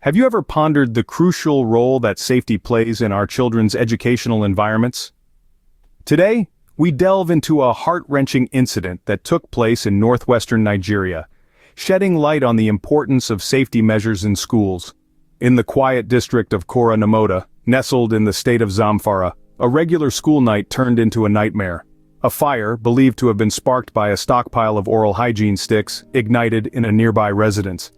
Have you ever pondered the crucial role that safety plays in our children's educational environments? Today, we delve into a heart-wrenching incident that took place in northwestern Nigeria, shedding light on the importance of safety measures in schools. In the quiet district of Kora Namota, nestled in the state of Zamfara, a regular school night turned into a nightmare. A fire, believed to have been sparked by a stockpile of oral hygiene sticks, ignited in a nearby residence.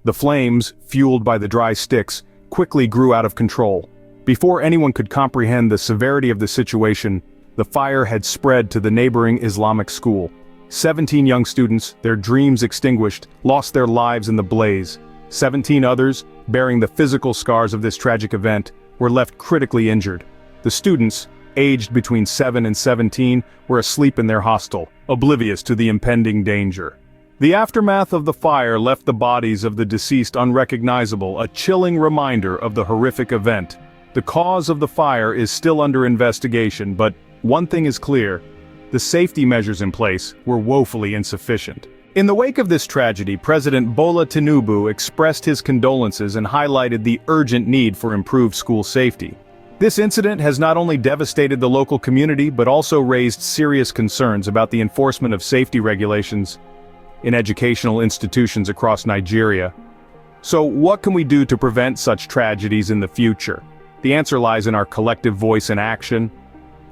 The flames, fueled by the dry sticks, quickly grew out of control. Before anyone could comprehend the severity of the situation, the fire had spread to the neighboring Islamic school. 17 young students, their dreams extinguished, lost their lives in the blaze. 17 others, bearing the physical scars of this tragic event, were left critically injured. The students, aged between 7 and 17, were asleep in their hostel, oblivious to the impending danger. The aftermath of the fire left the bodies of the deceased unrecognizable, a chilling reminder of the horrific event. The cause of the fire is still under investigation, but one thing is clear: the safety measures in place were woefully insufficient. In the wake of this tragedy, President Bola Tinubu expressed his condolences and highlighted the urgent need for improved school safety. This incident has not only devastated the local community but also raised serious concerns about the enforcement of safety regulations in educational institutions across Nigeria. So what can we do to prevent such tragedies in the future? The answer lies in our collective voice and action.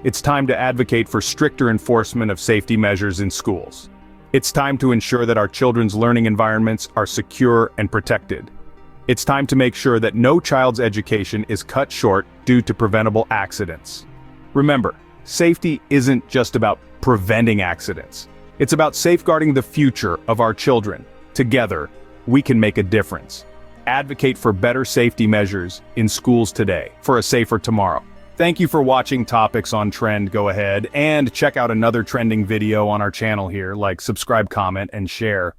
It's time to advocate for stricter enforcement of safety measures in schools. It's time to ensure that our children's learning environments are secure and protected. It's time to make sure that no child's education is cut short due to preventable accidents. Remember, safety isn't just about preventing accidents. It's about safeguarding the future of our children. Together, we can make a difference. Advocate for better safety measures in schools today, for a safer tomorrow. Thank you for watching Topics on Trend. Go ahead and check out another trending video on our channel here, like subscribe, comment, and share.